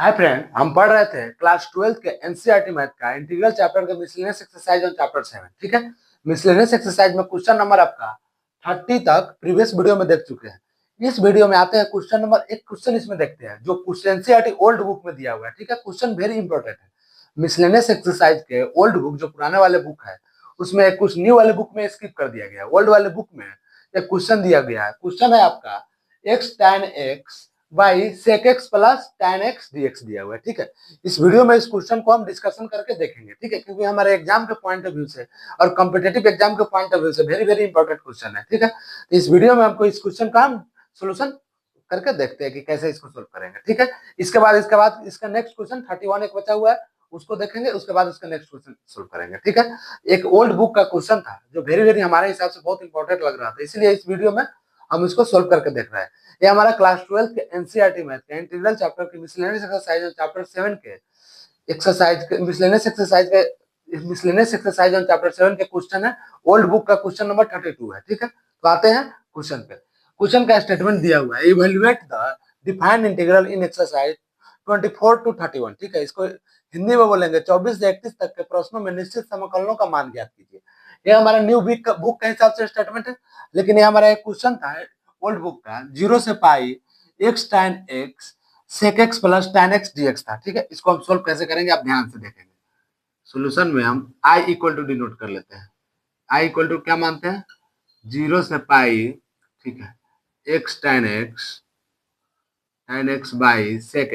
Hi friend, हम पढ़ रहे थे क्लास 12 के एनसीईआरटी मैथ का इंटीग्रल चैप्टर का मिसलेनियस एक्सरसाइज ऑन चैप्टर 7। ठीक है। मिसलेनियस एक्सरसाइज में क्वेश्चन नंबर आपका 30 तक प्रीवियस वीडियो में देख चुके हैं। इस वीडियो में आते हैं क्वेश्चन नंबर एक। क्वेश्चन इसमें देखते हैं जो क्वेश्चन एनसीईआरटी ओल्ड बुक में दिया हुआ है। ठीक है, क्वेश्चन वेरी इंपॉर्टेंट है। मिसलेनियस एक्सरसाइज के ओल्ड बुक जो पुराने वाले बुक है उसमें कुछ न्यू वाले बुक में स्किप कर दिया गया है। ओल्ड वाले बुक में एक क्वेश्चन दिया गया है। क्वेश्चन है आपका x tan x by sec x plus tan x dx दिया हुआ है। ठीक है, इस वीडियो में इस क्वेश्चन को हम डिस्कशन करके देखेंगे। ठीक है, क्योंकि हमारे एग्जाम के पॉइंट ऑफ व्यू से और कॉम्पिटेटिव एग्जाम के पॉइंट ऑफ व्यू से वेरी वेरी इंपॉर्टेंट क्वेश्चन है। ठीक है, तो इस वीडियो में हमको इस क्वेश्चन का हम सोल्यूशन करके देखते हैं कि कैसे इसको सोल्व करेंगे। ठीक है, इसके बाद इसका नेक्स्ट क्वेश्चन 31 एक बचा हुआ है, उसको देखेंगे। उसके बाद उसका नेक्स्ट क्वेश्चन सोल्व करेंगे। ठीक है, एक ओल्ड बुक का क्वेश्चन था जो वेरी वेरी हमारे हिसाब से बहुत इंपॉर्टेंट लग रहा था, इसलिए इस वीडियो में हम इसको सोल्व करके देख रहे हैं। ये हमारा क्लास 12 के एनसीईआरटी मैथ के इंटीग्रल चैप्टर के मिसलेनियस एक्सरसाइज चैप्टर 7 के मिसलेनियस एक्सरसाइज ऑन चैप्टर 7 के क्वेश्चन है। ओल्ड बुक का क्वेश्चन नंबर 32 है। ठीक है, तो आते हैं क्वेश्चन पे। क्वेश्चन का स्टेटमेंट दिया हुआ है, evaluate the defined integral in exercise 24 to 31। ठीक है, इसको हिंदी में बोलेंगे 24 से 31 तक के प्रश्नों में निश्चित समकलनों का मान ज्ञात कीजिए। ये हमारा न्यू बुक के हिसाब से स्टेटमेंट है, लेकिन ये हमारा एक क्वेश्चन था ओल्ड बुक का 0 से पाई x tan x sec x plus tan x dx था। ठीक है, इसको हम सोल्व कैसे करेंगे आप ध्यान से देखेंगे। सॉल्यूशन में हम i इक्वल टू डिनोट कर लेते हैं। i इक्वल टू क्या मानते हैं? 0 से पाई, ठीक है, x tan x by sec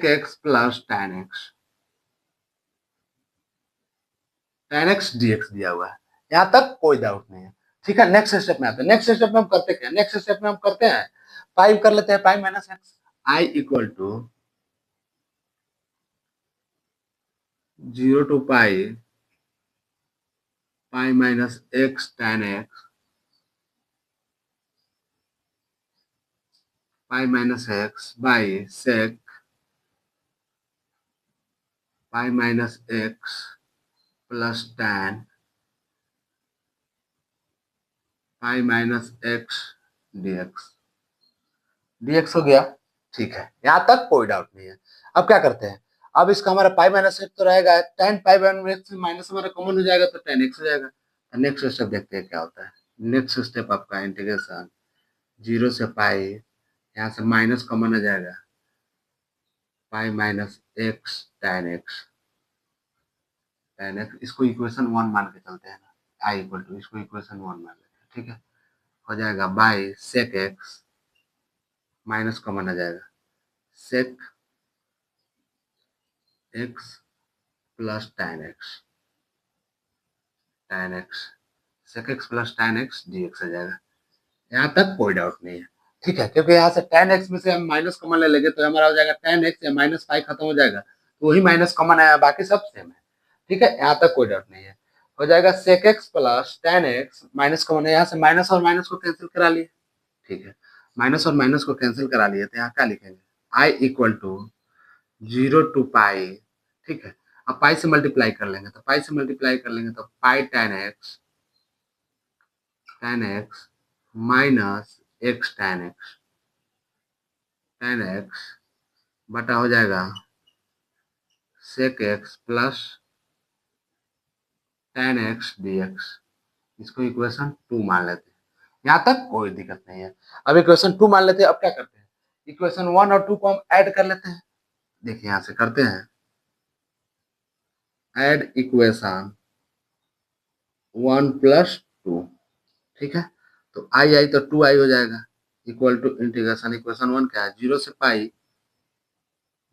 x plus tan x dx दिया हुआ है। यहाँ तक कोई डाउट नहीं है। ठीक है, नेक्स्ट स्टेप में आते हैं। नेक्स्ट स्टेप में हम करते क्या? नेक्स्ट स्टेप में हम करते हैं पाई कर लेते हैं, pi minus x. i equal to 0 to pi minus x tan x pi minus x by sec pi minus x plus tan pi minus x dx dx हो गया। ठीक है, यहाँ तक कोई डाउट नहीं है। अब क्या करते हैं? अब इसका हमारा पाई माइनस एक्स तो रहेगा, tan पाई माइनस माइनस हमारा कॉमन हो जाएगा तो tan x हो जाएगा। नेक्स्ट स्टेप देखते हैं क्या होता है। नेक्स्ट स्टेप आपका इंटीग्रेशन 0 से पाई, यहाँ से माइनस कॉमन आ जाएगा, pi minus x tan x। इसको इक्वेशन 1 मान के चलते हैं ना, i इक्वल टू, इसको इक्वेशन 1 मान लेते हैं। ठीक है, हो जाएगा by sec x, minus common आ जाएगा, sec x plus tan x sec x plus tan x dx आ जाएगा। यहाँ तक कोई डाउट नहीं है। ठीक है, क्योंकि यहाँ से tan x में से हम माइनस कॉमन ले लेंगे तो हमारा हो जाएगा tan x या माइनस पाई खत्म हो जाएगा, तो वही माइनस कॉमन आया, बाकी सब सेम है। ठीक है, यहाँ तक कोई डाउट नहीं है। हो जाएगा sec x plus tan x, minus common है, यहाँ से माइनस और माइनस को कैंसिल करा लिए। ठीक है, माइनस और माइनस को कैंसिल करा लिए तो यहाँ क्या लिखेंगे? i इक्वल टू 0 टू पाई। ठीक है, अब पाई से मल्टीप्लाई कर लेंगे, तो पाई से मल्टीप्लाई कर लेंगे तो pi tan x minus x tan x बटा हो जाएगा sec x plus tan x dx। इसको इक्वेशन 2 मान लेते हैं। यहाँ तक कोई दिक्कत नहीं है। अब इक्वेशन 2 मान लेते हैं। अब क्या करते हैं? इक्वेशन 1 और 2 को हम ऐड कर लेते हैं। देखिए यहाँ से करते हैं ऐड इक्वेशन 1 प्लस 2। ठीक है, तो आई तो 2i हो जाएगा, इक्वल टू इंटीग्रेशन इक्वेशन 1 क्या है? 0 से पाई,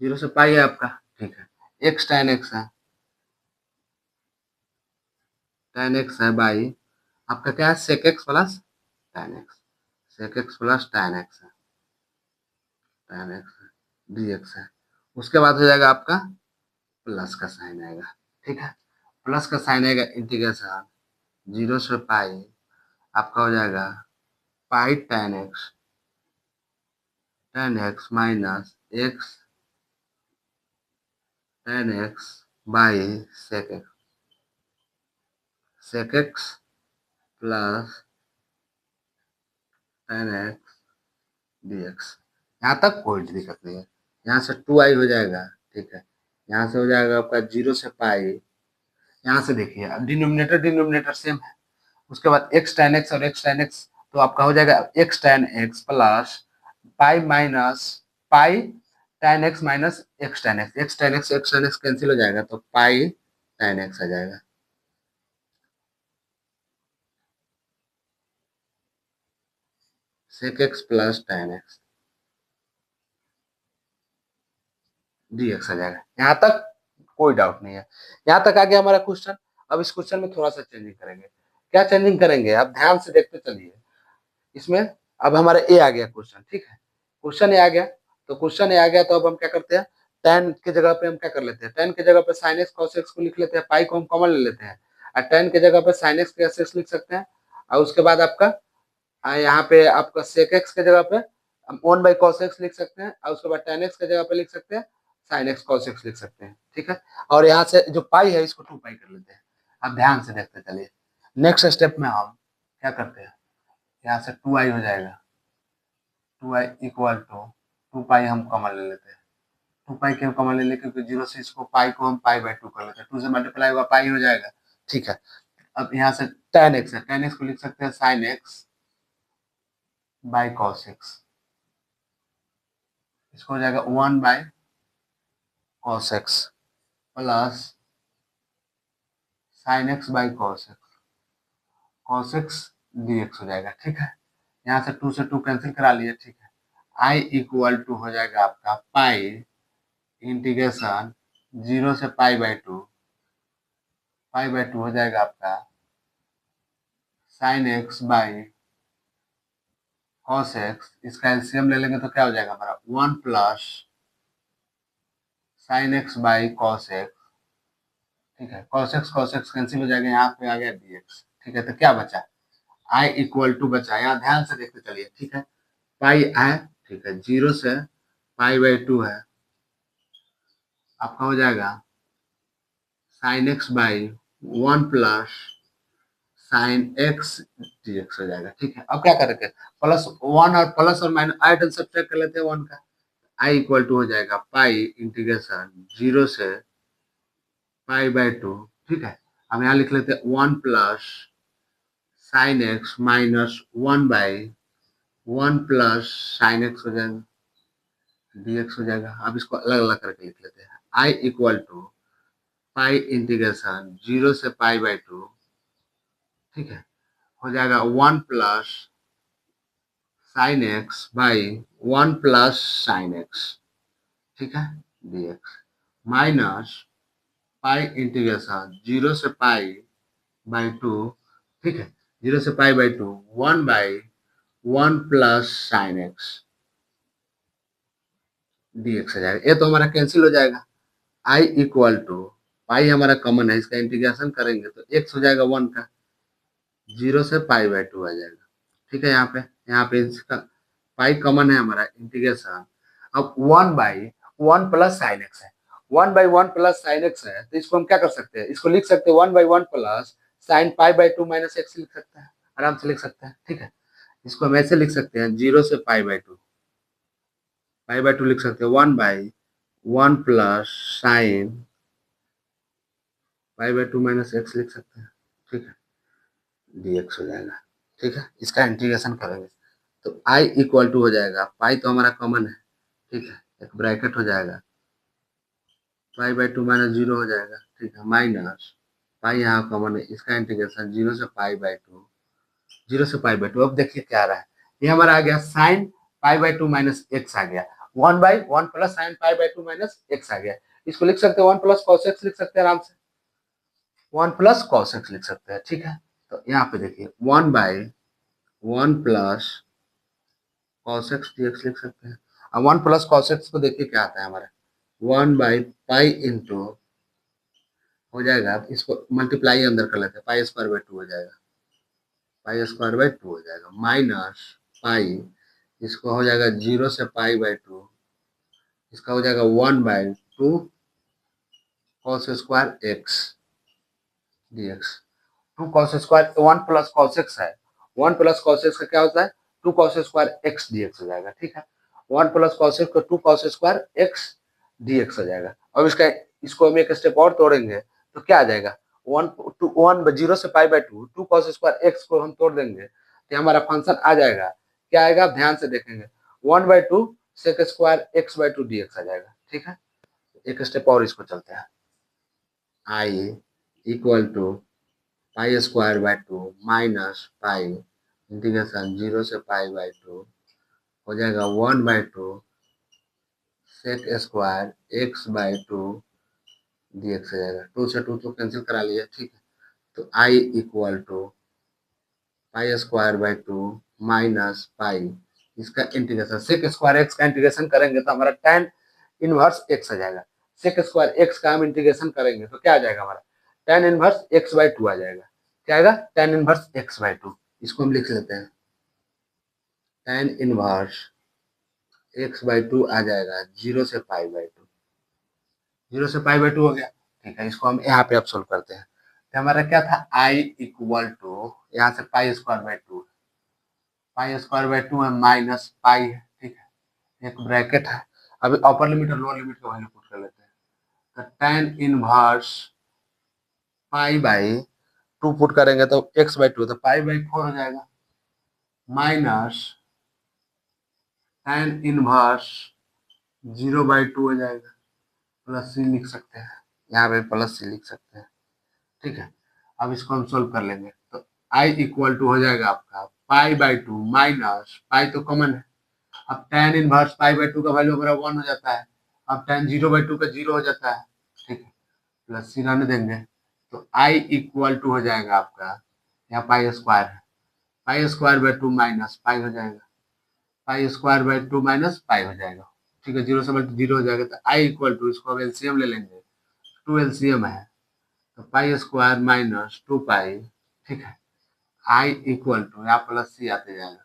0 से पाई है आपका। ठीक है, x tan x है, tan x है बाई आपका क्या है? Sec x plus tan x, sec x plus tan x है, tan x dx है। उसके बाद हो जाएगा आपका प्लस का साइन आएगा। ठीक है, प्लस का साइन आएगा, इंटीग्रेशन 0 से पाई आपका हो जाएगा pi tan x minus x tan x by sec x plus tan x dx। यहाँ तक कोई दिक्कत नहीं है। यहाँ से 2i हो जाएगा, ठीक है। यहाँ से हो जाएगा आपका 0 से पाई। यहाँ से देखिए डिनोमिनेटर डिनोमिनेटर सेम है। उसके बाद x tan x और x tan x, तो आपका हो जाएगा x tan x plus pi minus pi tan x minus x tan x। x tan x cancel हो जाएगा तो पाई tan x आ जाएगा। sec x plus tan x dx आ जाएगा। यहाँ तक कोई डाउट नहीं है। यहाँ तक आ गया हमारा क्वेश्चन। अब इस क्वेश्चन में थोड़ा सा चेंजिंग करेंगे। क्या चेंजिंग करेंगे आप ध्यान से देखते चलिए। इसमें अब हमारा ए आ गया क्वेश्चन, ठीक है। क्वेश्चन ए आ गया, तो क्वेश्चन ए आ गया तो अब हम क्या करते हैं, tan के जगह पे हम क्या कर लेते हैं, tan के जगह पे sin x cos x को लिख लेते हैं, पाई को हम कॉमन ले लेते हैं और tan के जगह पे sin x cos x लिख सकते हैं। और उसके बाद आपका यहाँ पे आपका sec x के जगह पे हम 1 by cos x लिख सकते हैं और उसके बाद tan x के जगह पे लिख सकते हैं sin x cos x लिख सकते हैं, ठीक है। और यहाँ से जो पाई है इसको 2 पाई कर लेते हैं। अब ध्यान से देखते चलिए। नेक्स्ट स्टेप में हम क्या करते हैं, यहाँ से 2i हो जाएगा, 2i इक्वल टू 2 पाई हम कॉमन ले लेते हैं। 2 पाई के हम कॉमन ले लेते क्योंकि 0 से इसको पाई को हम पाई बाई 2 कर लेते हैं, 2 से मल्टीप्लाई होगा पाई हो जाएगा, ठीक है। अब यहाँ से tan x है, tan x को लिख सकते हैं sin x by cos x। इसको हो जाएगा 1 by cos x plus sin x by cos x dx हो जाएगा, ठीक है। यहाँ से 2 से 2 कैंसिल करा लिए, ठीक है। i इक्वल टू हो जाएगा आपका पाई इंटीग्रेशन 0 से पाई बाई 2, पाई बाई 2 हो जाएगा आपका sin x by cos x। इसका एलसीएम ले लेंगे तो क्या हो जाएगा हमारा 1 plus sin x by cos x, ठीक है। cos x कैंसिल हो जाएगा, यहाँ पे आ गया dx, ठीक है। तो क्या बचा, i इक्वल टू बचा, यहाँ ध्यान से देखते चलिए, ठीक है। पाई है, ठीक है, 0 से पाई बाई 2 है, आपका हो जाएगा sin x by 1 plus sin x dx हो जाएगा, ठीक है। अब क्या करेंगे, प्लस 1 और प्लस और माइनस आइटम सब्ट्रैक्ट कर लेते हैं 1 का। i इक्वल टू हो जाएगा पाई इंटीग्रेशन 0 से पाई बाई 2, ठीक है। हम यहाँ लिख लेते हैं 1 plus sin x minus 1 by 1 plus sin x हो जाएगा, dx हो जाएगा। अब इसको अलग अलग करके लिख लेते हैं। i equal to pi integration 0 से पाई बाई 2, ठीक है, हो जाएगा 1 plus sin x by 1 plus sin x, ठीक है, dx माइनस पाई इंटीग्रेशन 0 से पाई बाई 2, ठीक है, 0 से पाई by 2 1 by 1 plus sin x dx हो जाएगा। ये तो हमारा कैंसिल हो जाएगा। i इक्वल टू पाई हमारा कॉमन है, इसका इंटीग्रेशन करेंगे तो x हो जाएगा 1 का, 0 से पाई बाई 2 आ जाएगा, ठीक है। यहाँ पे इसका पाई कॉमन है हमारा, इंटीग्रेशन अब 1 बाई 1 प्लस साइन एक्स है, 1 बाई 1 प्लस साइन एक्स है, तो इसको हम क्या कर सकते हैं, इसको लिख सकते हैं 1 by 1 plus sine pi by 2 minus x लिख सकते हैं, आराम से लिख सकते हैं, ठीक है। इसको हम ऐसे लिख सकते हैं 0 से पाई बाई 2, पाई बाई 2 लिख सकते हैं 1 by 1 plus sine pi by 2 minus x लिख सकते हैं, ठीक है, dx हो जाएगा, ठीक है। इसका इंटीग्रेशन करेंगे तो i इक्वल टू हो जाएगा, पाई तो हमारा कॉमन है, ठीक है, एक ब्रैकेट हो जाएगा, पाई बाई 2 माइनस 0 हो जाएगा, ठीक है, माइनस पाई यहाँ कॉमन है, इसका इंटीग्रेशन 0 से पाई बाई 2, 0 से पाई बाई 2। अब देखिए क्या आ रहा है, ये हमारा आ गया sine pi by 2 minus x आ गया, 1 by 1 plus sine pi by 2 minus x आ गया। इसको लिख सकते हैं 1 प्लस कॉस एक्स लिख सकते हैं आराम से, 1 प्लस कॉस एक्स लिख सकते हैं, ठीक है। तो यहाँ पे देखिए 1 by 1 plus cos x dx लिख सकते हैं। अब 1 प्लस कॉस एक्स को देखिए क्या आता है हमारा, 1 बाई पाई इंटू हो जाएगा, इसको मल्टीप्लाई अंदर कर लेते हैं, पाई स्क्वायर बाई 2 हो जाएगा, पाई स्क्वायर बाई 2 हो जाएगा, माइनस पाई, इसको हो जाएगा 0 से पाई बाई 2, इसका हो जाएगा 1 by 2 cos square x dx। 2 cos square 1 plus cos x है, 1 प्लस कॉस एक्स का क्या होता है two cos square x d x हो जाएगा। ठीक है, 1 + cos को 2 cos² एक्स डी एक्स हो जाएगा। अब इसको हम एक स्टेप और तोड़ेंगे तो क्या आ जाएगा, 0 से π/2 2 cos² एक्स को हम तोड़ देंगे तो हमारा फंक्शन आ जाएगा, क्या आएगा आप ध्यान से देखेंगे, 1/2 sec² x/2 dx आ जाएगा। ठीक है, एक स्टेप और इसको चलते हैं, i = π²/2 माइनस पाई इंटीग्रेशन 0 से π/2 हो जाएगा 1/2 sec² x/2 dx हो जाएगा। 2 से 2 तो कैंसिल करा लिया। ठीक है, तो i = π²/2 माइनस पाई, इसका इंटीग्रेशन sec² x का इंटीग्रेशन करेंगे तो हमारा tan इनवर्स x आ जाएगा। sec² x का हम इंटीग्रेशन करेंगे तो क्या आ जाएगा हमारा, tan इनवर्स x/2 आ जाएगा। क्या आएगा, tan इनवर्स x/2। इसको हम लिख लेते हैं, tan इनवर्स x/2 आ जाएगा 0 से π/2, 0 से π/2 हो गया। ठीक है, इसको हम यहाँ पे अब सोल्व करते हैं तो हमारा क्या था, i = यहाँ से π²/2, π²/2 है माइनस पाई है। ठीक है, एक ब्रैकेट है, अभी अपर लिमिट और लोअर लिमिट का वैल्यू पुट कर लेते हैं तो tan इनवर्स π/2 पुट करेंगे तो x/2 तो π/4 हो जाएगा, माइनस tan इनवर्स 0/2 हो जाएगा, प्लस c लिख सकते हैं, यहाँ पे प्लस c लिख सकते हैं। ठीक है, अब इसको हम सोल्व कर लेंगे तो i = हो जाएगा आपका π/2 माइनस पाई तो कॉमन है, अब tan इनवर्स π/2 का वैल्यू हमारा 1 हो जाता है, अब tan 0/2 का 0 हो जाता है। ठीक है, प्लस c रहने देंगे तो i = हो जाएगा आपका, यहाँ π² है, π²/2 माइनस पाई हो जाएगा, π²/2 माइनस पाई हो जाएगा। ठीक है, 0 से 0 हो जाएगा तो i = इसको हम एलसीएम ले लेंगे, 2 एलसीएम है तो π² माइनस 2 पाई। ठीक है, i = यहाँ प्लस c आते जाएगा,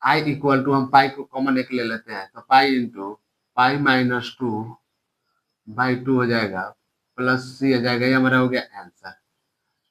i = हम पाई को कॉमन एक ले लेते हैं तो पाई इंटू पाई माइनस 2/2 हो जाएगा, प्लस c आ जाएगा, ये हमारा हो गया आंसर।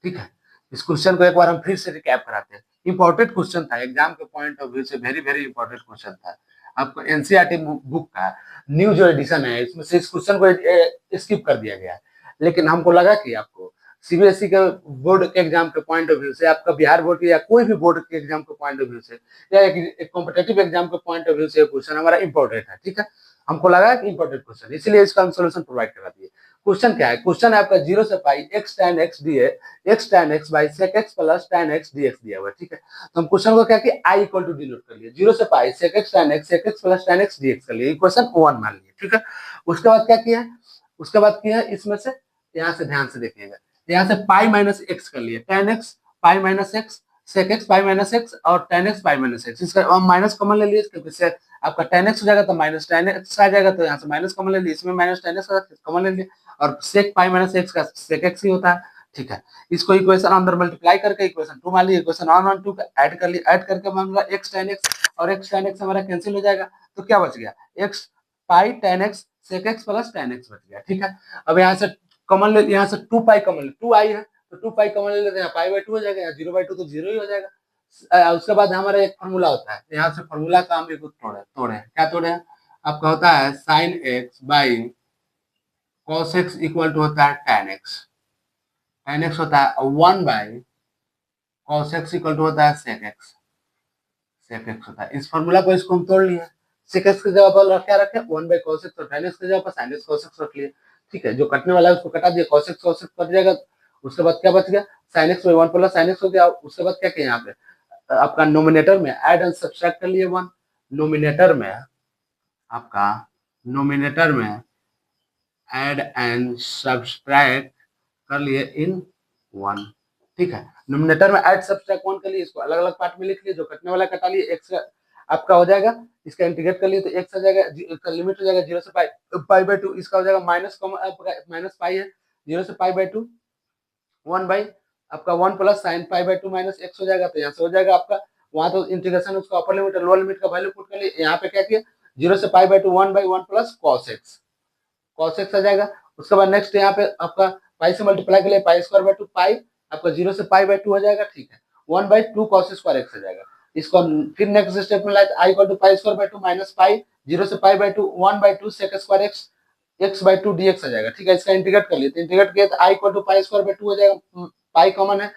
ठीक है, इस क्वेश्चन को एक बार हम फिर से रिकैप कराते हैं, इंपॉर्टेंट क्वेश्चन था, एग्जाम के पॉइंट ऑफ व्यू से वेरी वेरी इंपॉर्टेंट क्वेश्चन था। आपको एनसीईआरटी बुक का न्यू जो एडिशन है इसमें से इस क्वेश्चन को स्किप कर दिया गया है, लेकिन हमको लगा कि आपको सीबीएसई के बोर्ड के एग्जाम के पॉइंट ऑफ व्यू से, आपका बिहार बोर्ड के या कोई भी बोर्ड के एग्जाम के पॉइंट ऑफ व्यू से, या एक कॉम्पिटेटिव एग्जाम के पॉइंट ऑफ व्यू से क्वेश्चन हमारा इंपॉर्टेंट है। ठीक है, हमको लगा कि इंपॉर्टेंट क्वेश्चन, इसलिए इसका हम सोल्यूशन प्रोवाइड करा दिए। क्वेश्चन क्या है, क्वेश्चन है आपका 0 से पाई x tan x tan x by sec x plus tan x dx दिया हुआ है। ठीक है, तो हम क्वेश्चन को क्या किया, i = डिनोट कर लिया, 0 से पाई sec x tan x plus tan x dx कर लिया, इक्वेशन 1 मान लिया। ठीक है, उसके बाद क्या किया, उसके बाद किया इसमें से, यहाँ से ध्यान से देखिएगा, यहाँ से पाई माइनस एक्स कर लिया, tan x pi minus x, sec x pi minus x और tan x pi minus x, इसका हम माइनस कॉमन ले लिए क्योंकि आपका tan x हो जाएगा तो माइनस tan x आ जाएगा, तो यहाँ से माइनस कॉमन ले लिए, इसमें माइनस tan x कॉमन ले लिए, और sec पाई माइनस एक्स का sec x ही होता है। ठीक है, इसको इक्वेशन अंदर मल्टीप्लाई करके इक्वेशन 2 मान लिया, इक्वेशन 1 और 2 का ऐड कर लिया, ऐड करके मान लिया x tan x और x tan x हमारा कैंसिल हो जाएगा, तो क्या बच गया, x पाई tan x sec x plus tan x बच गया। ठीक है, अब यहाँ से कॉमन ले, यहाँ से 2 पाई कॉमन ले, 2 आई है तो 2 पाई कॉमन ले लेते हैं, π/2 हो जाएगा, 0/2 तो 0 ही हो जाएगा। उसके बाद हमारा एक फॉर्मूला होता है, यहाँ से फॉर्मूला का हम एक तोड़े क्या तोड़े हैं, आपका होता है sin x by cos x equal to होता है tan x होता है 1 by cos x equal to होता है sec x होता है। इस फॉर्मूला को इसको हम तोड़ लिए, sec x की जगह पर क्या रखे 1 बाई cos x और tan x की जगह पर sin x cos x रख लिए। ठीक है, जो कटने वाला है उसको कटा दिया, cos x कट जाएगा, उसके बाद क्या बच गया, sin x 1 plus sin x हो गया। उसके बाद क्या किया, यहाँ पे आपका नोमिनेटर में ऐड एंड सब्सट्रैक्ट कर लिए 1, नोमिनेटर में आपका नोमिनेटर में ऐड एंड सब्सट्रैक्ट कर लिए इन 1। ठीक है, नोमिनेटर में ऐड सब्सट्रैक्ट 1 कर लिए, इसको अलग अलग पार्ट में लिख लिए, जो कटने वाला कटा लिए, x आपका हो जाएगा, इसका इंटीग्रेट कर लिए तो x आ जाएगा, इसका लिमिट हो जाएगा 0 से पाई/2, इसका हो जाएगा माइनस पाई है, 0 से पाई/2 1 बाई आपका 1 प्लस साइन पाई/2 माइनस x हो जाएगा, तो यहाँ से हो जाएगा आपका, वहां तो इंटीग्रेशन उसका अपर लिमिट और लोअर लिमिट का वैल्यू पुट कर लिए, यहाँ पे क्या किया 0 से पाई/2 1 बाई 1 प्लस cos x आ जाएगा। उसके बाद नेक्स्ट यहाँ पे आपका पाई से मल्टीप्लाई के लिए π²/2 पाई आपका 0 से पाई/2 हो जाएगा। ठीक है, 1/2 cos² x आ जाएगा। इसको हम फिर नेक्स्ट स्टेप में लाए I equal to pi square by 2 minus pi 0 से pi by 2 1 by 2 sec square x by 2 dx आ जाएगा। ठीक है, इसका इंटीग्रेट कर लिए तो इंटीग्रेट किया तो I equal to pi square by 2 हो जाएगा, पाई कॉमन है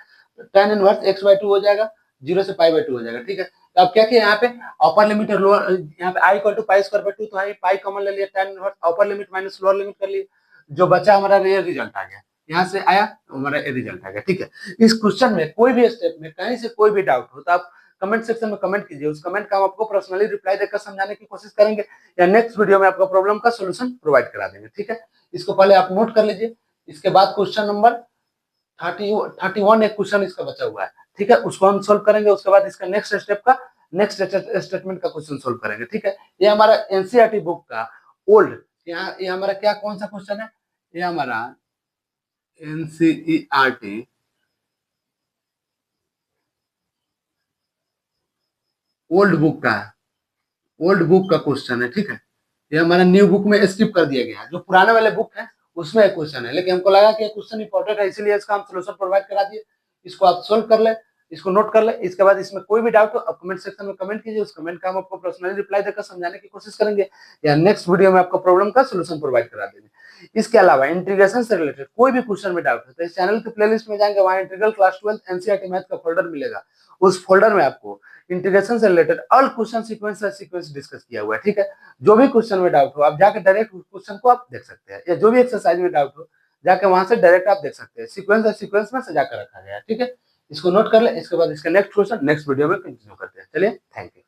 tan इनवर्स x बाय 2 हो जाएगा, 0 से पाई बाय 2 हो जाएगा। ठीक है, तो अब क्या किया यहाँ पे अपर लिमिट और लोअर, यहाँ पे I equal to pi square by 2 तो आई पाई कॉमन ले लिया, tan inverse upper limit minus lower limit कर लिए, जो बचा हमारा ये रिजल्ट आ गया, यहाँ से आया हमारा ये रिजल्ट आ गया। ठीक है, इस क्वेश्चन में कोई भी स्टेप में कहीं से कोई भी डाउट हो तो आप कमेंट सेक्शन में कमेंट कीजिए, उस कमेंट का हम आपको पर्सनली रिप्लाई देकर समझाने की कोशिश करेंगे या नेक्स्ट वीडियो में आपको प्रॉब्लम का सोल्यूशन प्रोवाइड करा देंगे। ठीक है, इसको पहले आप नोट कर लीजिए। इसके बाद क्वेश्चन नंबर 31 एक क्वेश्चन इसका बचा हुआ है। ठीक है, उसको हम सोल्व करेंगे, उसके बाद इसका नेक्स्ट स्टेप का नेक्स्ट स्टेटमेंट का क्वेश्चन सोल्व करेंगे। ठीक है, ये हमारा एनसीईआरटी बुक का ओल्ड, यहाँ ये हमारा क्या कौन सा क्वेश्चन है, ये हमारा एनसीईआरटी ओल्ड बुक का क्वेश्चन है। ठीक है, ये हमारा न्यू बुक में स्किप कर दिया गया है, जो पुराने वाले बुक है उसमें एक क्वेश्चन है, लेकिन हमको लगा कि क्वेश्चन इंपॉर्टेंट है इसीलिए इसका हम सोल्यूशन प्रोवाइड करा दिए। इसको आप सोल्व कर ले, इसको नोट कर ले। इसके बाद इसमें कोई भी डाउट हो आप कमेंट सेक्शन में कमेंट कीजिए, उस कमेंट का हम आपको पर्सनली रिप्लाई देकर समझाने की कोशिश करेंगे या नेक्स्ट वीडियो में आपको प्रॉब्लम का सोल्यूशन प्रोवाइड करा देंगे। इसके अलावा इंटीग्रेशन से रिलेटेड कोई भी क्वेश्चन में डाउट है तो इस चैनल के प्लेलिस्ट में जाएंगे, वहां इंटीग्रल क्लास 12 एनसीईआरटी मैथ का फोल्डर मिलेगा, उस फोल्डर में आपको इंटीग्रेशन से related all question sequence discuss किया हुआ है। ठीक है, जो भी क्वेश्चन में डाउट हो आप जाकर डायरेक्ट क्वेश्चन को आप देख सकते हैं, या जो भी एक्सरसाइज में डाउट हो जाके वहां से डायरेक्ट आप देख सकते हैं, सीक्वेंस में सजा कर रखा गया है। ठीक है, इसको नोट कर ले, इसके बाद इसका नेक्स्ट क्वेश्चन नेक्स्ट वीडियो में कंटिन्यू करते हैं। चलिए, थैंक यू।